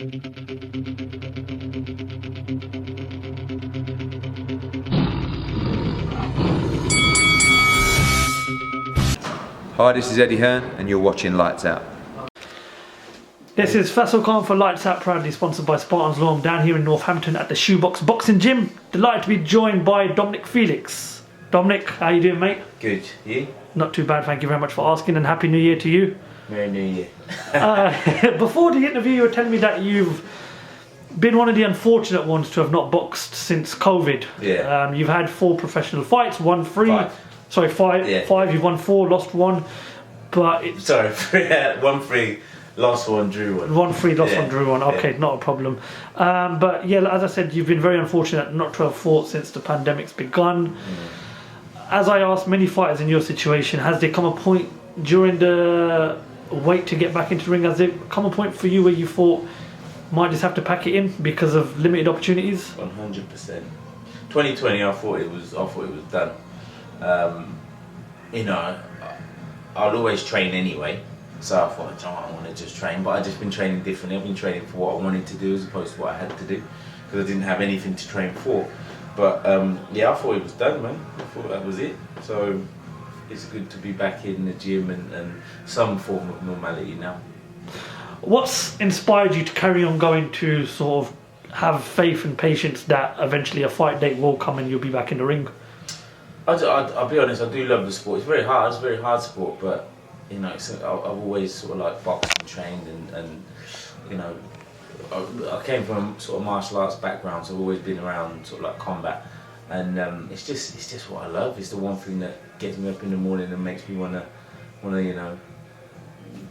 Hi, this is Eddie Hearn and you're watching Lights Out. This is Faisal Khan for Lights Out, proudly sponsored by Spartans Law. I'm down here in Northampton at the Shoebox Boxing Gym. Delighted to be joined by Dominic Felix. Dominic, how you doing, mate? Good. You? Not too bad, thank you very much for asking, and Happy New Year to you. Merry New Year. Before the interview, you were telling me that you've been one of the unfortunate ones to have not boxed since COVID. Yeah. You've had 4 professional fights, won 3. Sorry, 5. Yeah. 5. You've won 4, lost 1. But it's Sorry, 1-3, lost 1, drew 1. 1-3, lost Yeah. 1, drew 1. Okay, not a problem. But yeah, as I said, you've been very unfortunate not to have fought since the pandemic's begun. As I asked many fighters in your situation, has there come a point during the wait to get back into the ring? Has there come a point for you where you thought might just have to pack it in because of limited opportunities? 100%. 2020, I thought it was done. You know, I'd always train anyway, so I thought, oh, I want to just train, but I've just been training differently. I've been training for what I wanted to do as opposed to what I had to do, because I didn't have anything to train for. But yeah, I thought it was done, man. I thought that was it. So it's good to be back in the gym and some form of normality now. What's inspired you to carry on going to sort of have faith and patience that eventually a fight date will come and you'll be back in the ring? I'll be honest, I do love the sport. It's very hard, it's a very hard sport, but you know, I've always sort of like boxed and trained and you know, I came from a sort of martial arts background, so I've always been around sort of like combat, and it's just what I love. It's the one thing that gets me up in the morning and makes me wanna you know,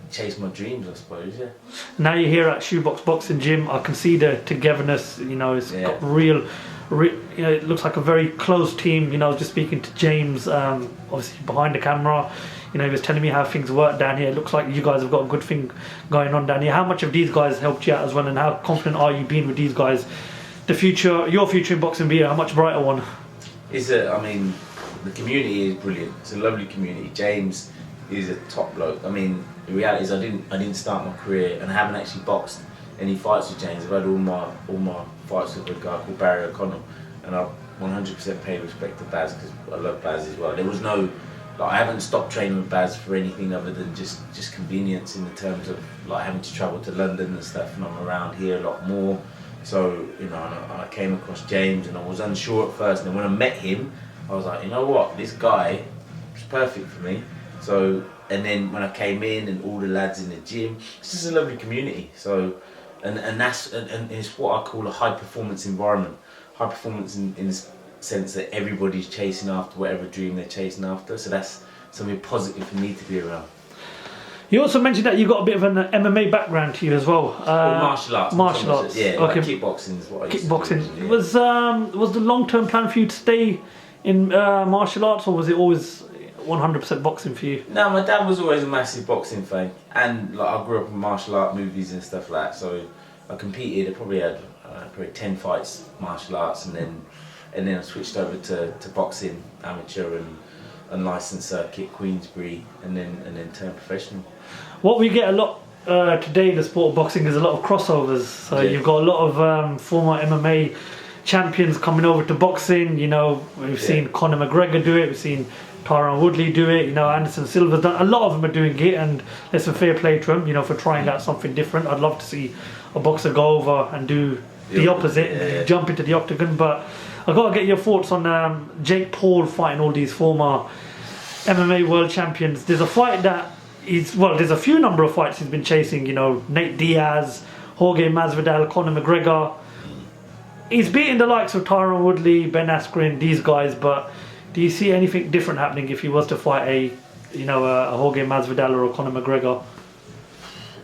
chase my dreams, I suppose. Yeah. Now you're here at Shoebox Boxing Gym. I can see the togetherness. You know, it's got real. You know, it looks like a very close team. You know, I was just speaking to James, obviously behind the camera. You know, he was telling me how things work down here. It looks like you guys have got a good thing going on down here. How much of these guys helped you out as well, and how confident are you being with these guys? The future, your future in boxing, be a much brighter one. I mean, the community is brilliant. It's a lovely community. James is a top bloke. I mean, the reality is I didn't start my career, and I haven't actually boxed any fights with James. I've had all my fights with a guy called Barry O'Connell, and I 100% pay respect to Baz because I love Baz as well. There was no, like, I haven't stopped training with Baz for anything other than just convenience in the terms of like having to travel to London and stuff, and I'm around here a lot more. So you know, and I came across James, and I was unsure at first, and then when I met him, I was like, you know what, this guy is perfect for me. So, and then when I came in and all the lads in the gym, it's just a lovely community. So, and it's what I call a high performance environment. High performance in the sense that everybody's chasing after whatever dream they're chasing after. So that's something positive for me to be around. You also mentioned that you got a bit of an MMA background to you as well. Martial arts. Martial arts. Yeah, okay. like kickboxing is what I used to do. Kickboxing. Was the long-term plan for you to stay in martial arts, or was it always 100% boxing for you? No, my dad was always a massive boxing fan, and like I grew up in martial art movies and stuff like that. So I competed. I probably had probably 10 fights martial arts, and then I switched over to boxing, amateur and unlicensed circuit, Queensbury, and then turned professional. What we get a lot today in the sport of boxing is a lot of crossovers. So you've got a lot of former MMA champions coming over to boxing. You know, we've seen Conor McGregor do it. We've seen Tyron Woodley do it. You know, Anderson Silva's done. A lot of them are doing it, and there's a fair play to them. You know, for trying out something different. I'd love to see a boxer go over and do the opposite, and jump into the octagon. But I've got to get your thoughts on Jake Paul fighting all these former MMA world champions. There's a fight that there's a few number of fights he's been chasing. You know, Nate Diaz, Jorge Masvidal, Conor McGregor. He's beaten the likes of Tyron Woodley, Ben Askren, these guys. But do you see anything different happening if he was to fight a Jorge Masvidal or a Conor McGregor?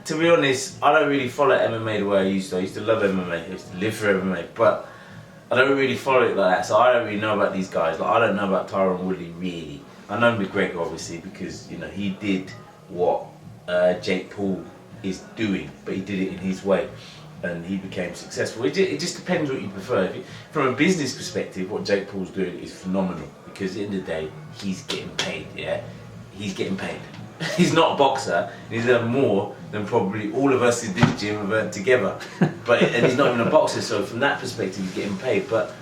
To be honest, I don't really follow MMA the way I used to. I used to love MMA. I used to live for MMA, but I don't really follow it like that. So I don't really know about these guys. Like, I don't know about Tyron Woodley really. I know McGregor obviously because you know he did what Jake Paul is doing, but he did it in his way, and he became successful. It just depends what you prefer. From a business perspective, what Jake Paul's doing is phenomenal because at the end of the day, he's getting paid. Yeah, he's getting paid. he's not a boxer. He's earned more than probably all of us in this gym have earned together. And he's not even a boxer, so from that perspective, he's getting paid. But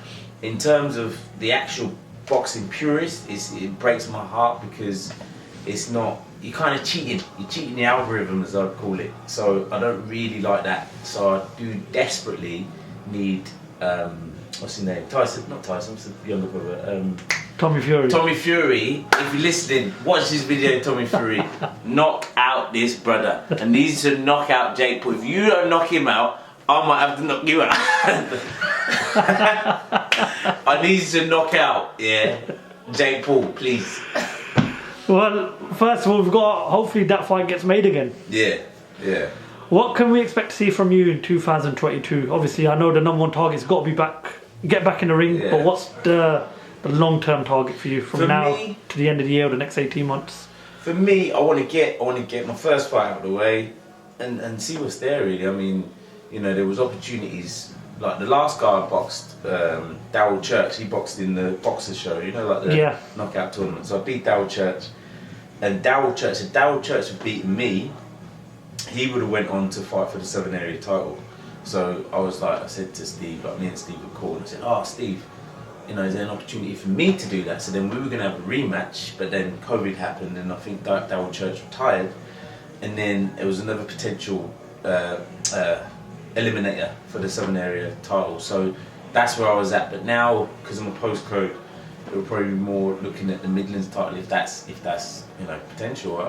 in terms of the actual boxing purist, it breaks my heart because it's not. You're kind of cheating. You're cheating the algorithm, as I'd call it. So I don't really like that. So I do desperately need. What's his name? Tyson, not Tyson. What's the younger brother? Tommy Fury. Tommy Fury, if you're listening, watch this video, Tommy Fury. Knock out this brother. And needs to knock out Jake Paul. If you don't knock him out, I might have to knock you out. I need to knock out, Jake Paul, please. Well, first of all, we've got, hopefully that fight gets made again. Yeah. What can we expect to see from you in 2022? Obviously, I know the number one target's got to be get back in the ring, but what's the long-term target for you from now to the end of the year or the next 18 months? For me, I want to get my first fight out of the way and see what's there really. I mean, there was opportunities. Like the last guy I boxed, Darryl Church, he boxed in the Boxer Show, like the knockout tournament. So I beat Darryl Church, and Darryl Church had beaten me, he would have went on to fight for the Southern Area title. So I said to Steve, me and Steve were called, and I said, "Oh, Steve, is there an opportunity for me to do that?" So then we were going to have a rematch, but then COVID happened, and I think Darryl Church retired, and then it was another potential eliminator for the Southern Area title. So that's where I was at. But now, because I'm a postcode, it will probably be more looking at the Midlands title. If that's potential,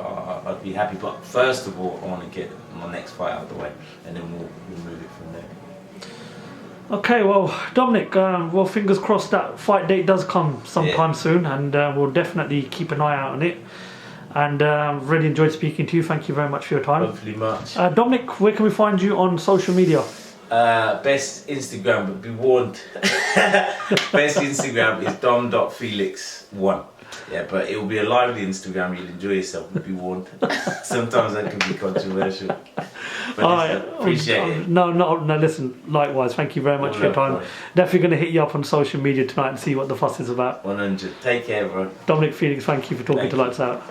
I'd be happy. But first of all, I want to get my next fight out of the way, and then we'll move it from there. Okay, well, Dominic, fingers crossed that fight date does come sometime soon, and we'll definitely keep an eye out on it. And really enjoyed speaking to you. Thank you very much for your time. Hopefully much. Dominic, where can we find you on social media? Best Instagram, but be warned. Best Instagram is dom.felix1. Yeah, but it will be a lively Instagram. You'll enjoy yourself, but be warned. Sometimes that can be controversial. But appreciate it. No, listen, likewise. Thank you very much for your time. Definitely going to hit you up on social media tonight and see what the fuss is about. 100. Take care, bro. Dominic Felix, thank you for talking to Lights Out.